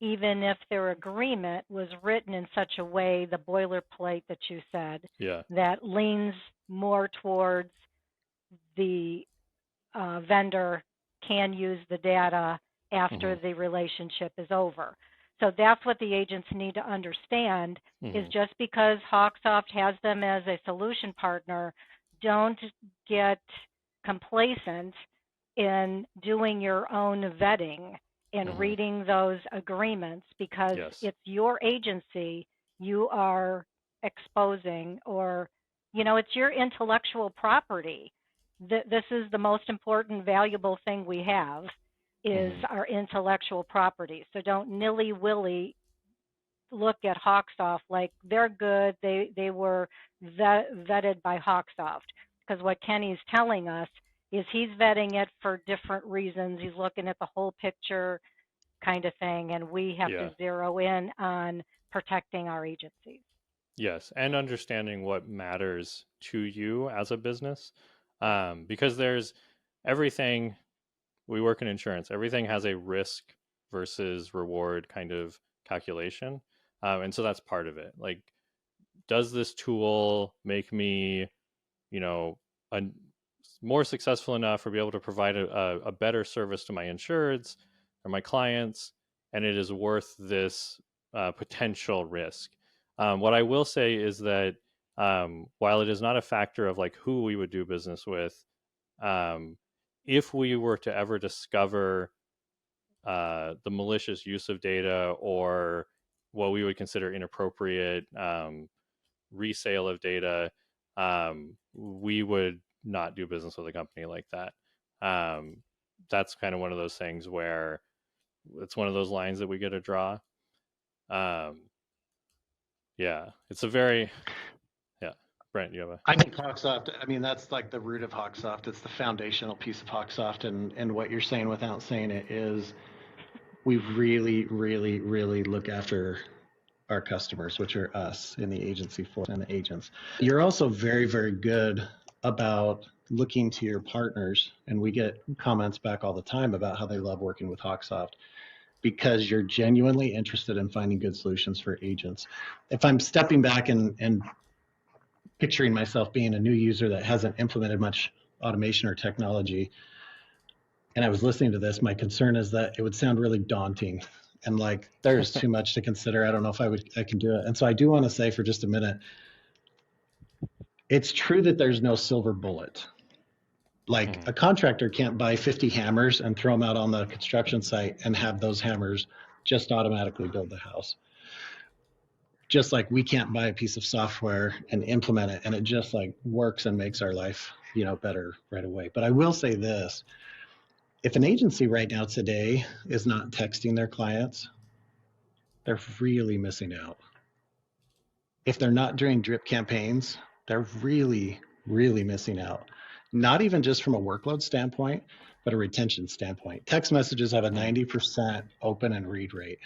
even if their agreement was written in such a way, the boilerplate that you said, that leans more towards the vendor can use the data after the relationship is over. So that's what the agents need to understand, is just because HawkSoft has them as a solution partner, don't get complacent in doing your own vetting and reading those agreements, because it's your agency you are exposing, or, it's your intellectual property. This is the most important, valuable thing we have, is our intellectual property. So don't nilly-willy look at HawkSoft like they're good, they were vetted by HawkSoft. Because what Kenny's telling us is he's vetting it for different reasons. He's looking at the whole picture kind of thing, and we have to zero in on protecting our agencies. Yes, and understanding what matters to you as a business. Because there's everything, we work in insurance, everything has a risk versus reward kind of calculation. And so that's part of it. Like, does this tool make me, you know, more successful enough or be able to provide a better service to my insureds or my clients, and it is worth this potential risk. What I will say is that while it is not a factor of like who we would do business with, if we were to ever discover the malicious use of data or what we would consider inappropriate resale of data, we would not do business with a company like that. That's kind of one of those things where it's one of those lines that we get to draw. Yeah, it's a very, yeah. Brent, you have a... I think HawkSoft, I mean, that's like the root of HawkSoft. It's the foundational piece of HawkSoft. And what you're saying without saying it is we really, really, really look after our customers, which are us in the agency force and the agents. You're also very, very good about looking to your partners. And we get comments back all the time about how they love working with HawkSoft because you're genuinely interested in finding good solutions for agents. If I'm stepping back and picturing myself being a new user that hasn't implemented much automation or technology, and I was listening to this, my concern is that it would sound really daunting and like there's too much to consider. I don't know if I can do it. And so I do want to say for just a minute, it's true that there's no silver bullet. Like a contractor can't buy 50 hammers and throw them out on the construction site and have those hammers just automatically build the house. Just like we can't buy a piece of software and implement it and it just like works and makes our life, better right away. But I will say this, if an agency right now today is not texting their clients, they're really missing out. If they're not doing drip campaigns, they're really, really missing out. Not even just from a workload standpoint, but a retention standpoint. Text messages have a 90% open and read rate.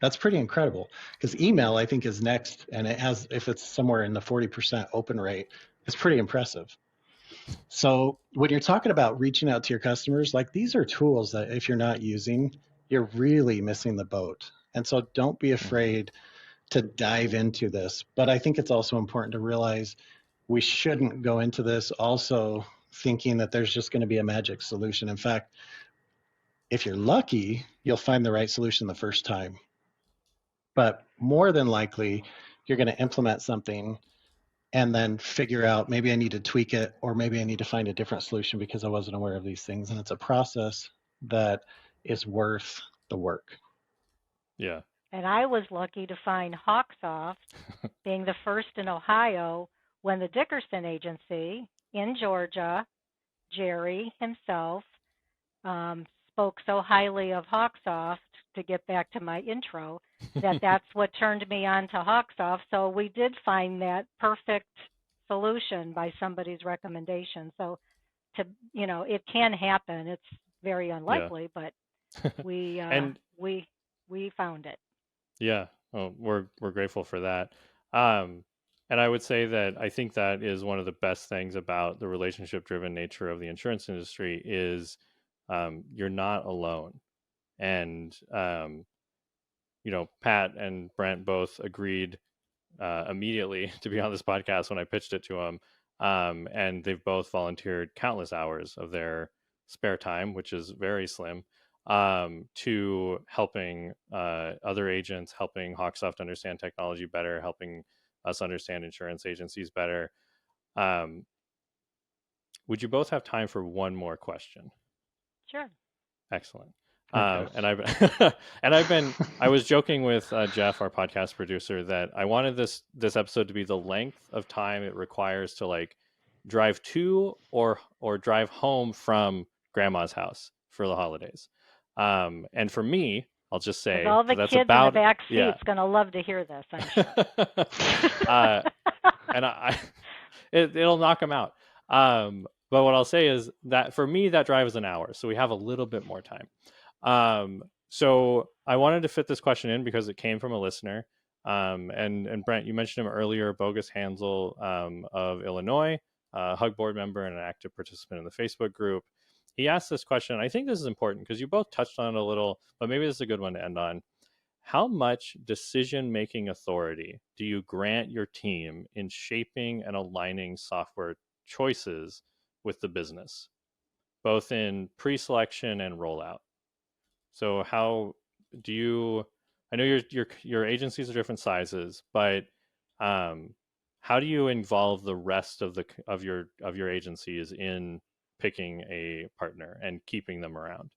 That's pretty incredible because email, I think, is next. And it has, if it's somewhere in the 40% open rate, it's pretty impressive. So when you're talking about reaching out to your customers, like these are tools that if you're not using, you're really missing the boat. And so don't be afraid to dive into this. But I think it's also important to realize we shouldn't go into this also thinking that there's just going to be a magic solution. In fact, if you're lucky, you'll find the right solution the first time. But more than likely, you're going to implement something and then figure out maybe I need to tweak it or maybe I need to find a different solution because I wasn't aware of these things. And it's a process that is worth the work. Yeah. And I was lucky to find HawkSoft being the first in Ohio when the Dickerson agency in Georgia, Jerry himself, spoke so highly of HawkSoft, to get back to my intro, that's what turned me on to HawkSoft. So we did find that perfect solution by somebody's recommendation. So it can happen. It's very unlikely, but we found it. Yeah. Well, we're grateful for that. And I would say that I think that is one of the best things about the relationship-driven nature of the insurance industry is you're not alone. And, Pat and Brent both agreed immediately to be on this podcast when I pitched it to them. And they've both volunteered countless hours of their spare time, which is very slim, to helping other agents, helping HawkSoft understand technology better, helping us understand insurance agencies better. Would you both have time for one more question? Sure. Excellent. And I was joking with Jeff, our podcast producer, that I wanted this episode to be the length of time it requires to like drive to or drive home from grandma's house for the holidays. And for me, I'll just say all the that's kids about, in the back seat's yeah. going to love to hear this, I'm sure. And it'll knock them out. But what I'll say is that for me, that drive is an hour. So we have a little bit more time. So I wanted to fit this question in because it came from a listener. And Brent, you mentioned him earlier, Bogus Hansel of Illinois, a HUG board member and an active participant in the Facebook group. He asked this question. I think this is important because you both touched on it a little, but maybe this is a good one to end on. how much decision-making authority do you grant your team in shaping and aligning software choices with the business, both in pre-selection and rollout? So how do you? I know your agencies are different sizes, but um, how do you involve the rest of your agencies in picking a partner and keeping them around?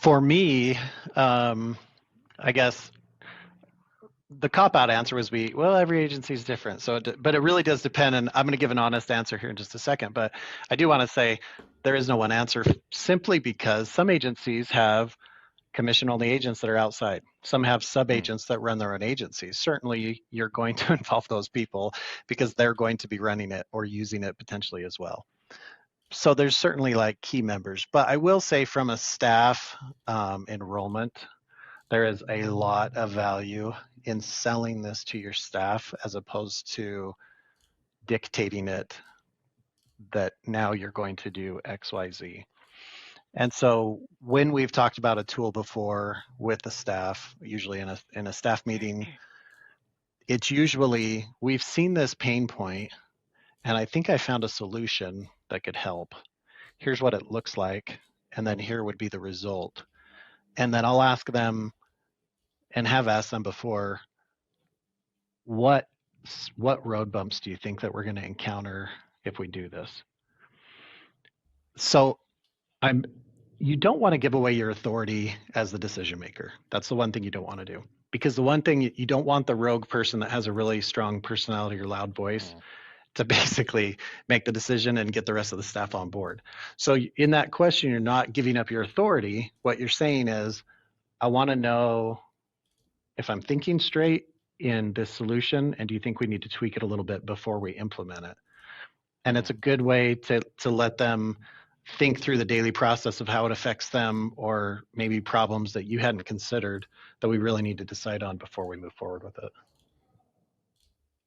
For me, I guess the cop-out answer was every agency is different. But it really does depend. And I'm going to give an honest answer here in just a second. But I do want to say there is no one answer simply because some agencies have commission-only agents that are outside. Some have sub-agents that run their own agencies. Certainly, you're going to involve those people because they're going to be running it or using it potentially as well. So there's certainly like key members. But I will say from a staff enrollment, there is a lot of value in selling this to your staff as opposed to dictating it that now you're going to do XYZ. And so when we've talked about a tool before with the staff, usually in a staff meeting, it's usually we've seen this pain point and I think I found a solution that could help. Here's what it looks like, and then here would be the result. And then I'll ask them and have asked them before, what road bumps do you think that we're going to encounter if we do this? So you don't want to give away your authority as the decision maker. That's the one thing you don't want to do. Because the one thing you don't want the rogue person that has a really strong personality or loud voice to basically make the decision and get the rest of the staff on board. So in that question, you're not giving up your authority. What you're saying is, I want to know if I'm thinking straight in this solution, and do you think we need to tweak it a little bit before we implement it? And it's a good way to let them think through the daily process of how it affects them, or maybe problems that you hadn't considered that we really need to decide on before we move forward with it.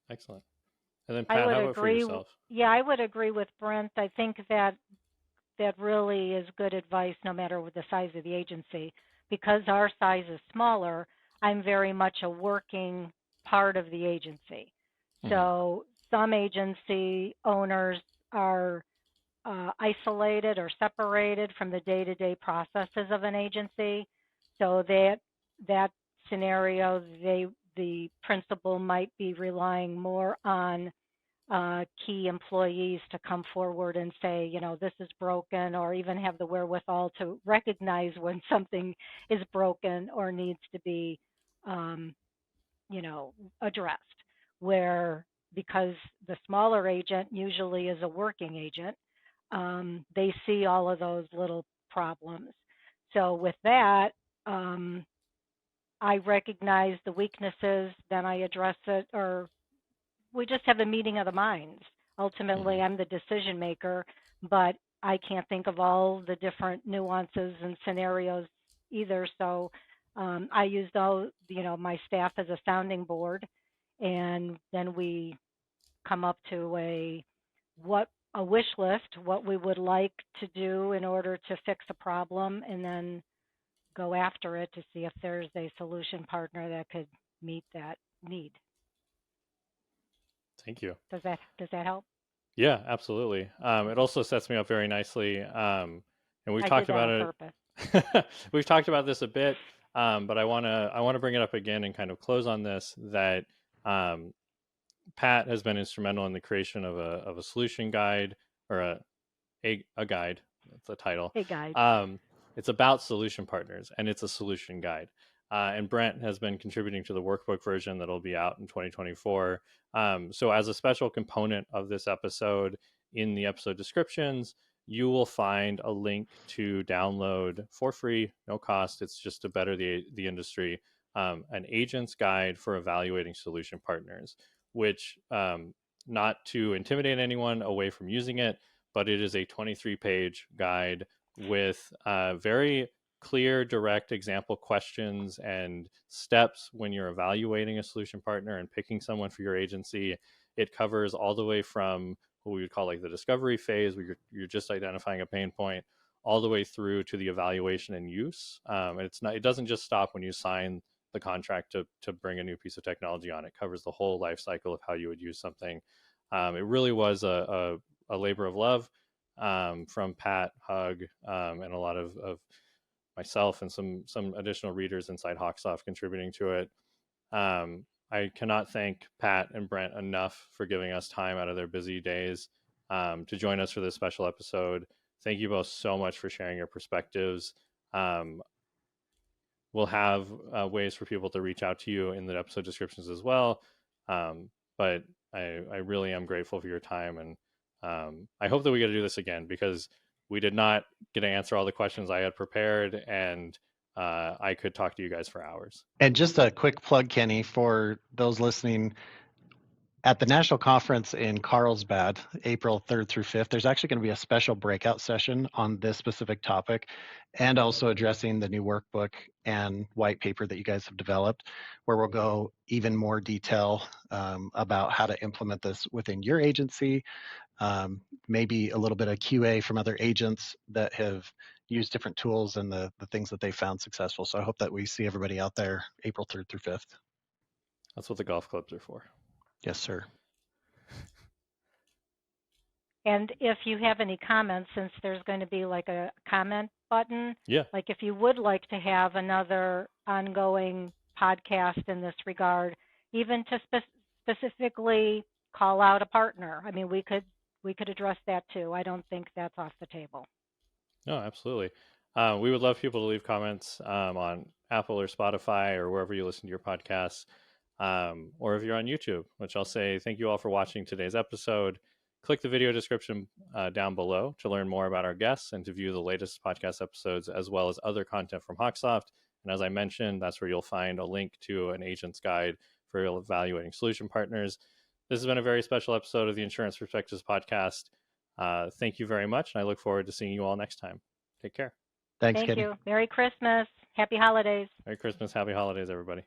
Excellent. And then Pat, how about for yourself? Yeah, I would agree with Brent. I think that really is good advice no matter what the size of the agency. Because our size is smaller, I'm very much a working part of the agency. So some agency owners are isolated or separated from the day-to-day processes of an agency. So that scenario, the principal might be relying more on key employees to come forward and say, this is broken, or even have the wherewithal to recognize when something is broken or needs to be, addressed. Where, because the smaller agent usually is a working agent, they see all of those little problems. So with that, I recognize the weaknesses, then I address it, or we just have a meeting of the minds. Ultimately, I'm the decision maker, but I can't think of all the different nuances and scenarios either. So I use my staff as a sounding board, and then we come up to a wish list, what we would like to do in order to fix a problem, and then go after it to see if there's a solution partner that could meet that need. Thank you. Does that help? Yeah, absolutely. It also sets me up very nicely. And we've talked about it. We've talked about this a bit, but I want to bring it up again and kind of close on this. That Pat has been instrumental in the creation of a solution guide, or a guide. That's the title. A guide. It's about solution partners, and it's a solution guide. And Brent has been contributing to the workbook version that'll be out in 2024. So as a special component of this episode, in the episode descriptions, you will find a link to download for free, no cost. It's just to better the industry, an agent's guide for evaluating solution partners, which, not to intimidate anyone away from using it, but it is a 23-page guide with very clear, direct example questions and steps when you're evaluating a solution partner and picking someone for your agency. It covers all the way from what we would call like the discovery phase, where you're just identifying a pain point, all the way through to the evaluation and use. And it doesn't just stop when you sign the contract to bring a new piece of technology on. It covers the whole life cycle of how you would use something. It really was a labor of love from Pat, Hug, and a lot of myself and some additional readers inside HawkSoft contributing to it. I cannot thank Pat and Brent enough for giving us time out of their busy days to join us for this special episode. Thank you both so much for sharing your perspectives. We'll have ways for people to reach out to you in the episode descriptions as well. But I really am grateful for your time. And I hope that we get to do this again, because we did not get to answer all the questions I had prepared, and I could talk to you guys for hours. And just a quick plug, Kenny, for those listening. At the national conference in Carlsbad, April 3rd through 5th, there's actually going to be a special breakout session on this specific topic, and also addressing the new workbook and white paper that you guys have developed, where we'll go even more detail about how to implement this within your agency, maybe a little bit of QA from other agents that have used different tools and the things that they found successful. So I hope that we see everybody out there April 3rd through 5th. That's what the golf clubs are for. Yes, sir. And if you have any comments, since there's going to be like a comment button, Yeah. like if you would like to have another ongoing podcast in this regard, even to specifically call out a partner, I mean, we could address that too. I don't think that's off the table. No, absolutely. We would love people to leave comments on Apple or Spotify or wherever you listen to your podcasts. Or if you're on YouTube, which I'll say thank you all for watching today's episode. Click the video description down below to learn more about our guests and to view the latest podcast episodes, as well as other content from HawkSoft. And as I mentioned, that's where you'll find a link to an agent's guide for evaluating solution partners. This has been a very special episode of the Insurance Perspectives podcast. Thank you very much, and I look forward to seeing you all next time. Take care. Thanks, Thank Kenny. you. Merry Christmas. Happy holidays. Merry Christmas. Happy holidays, everybody.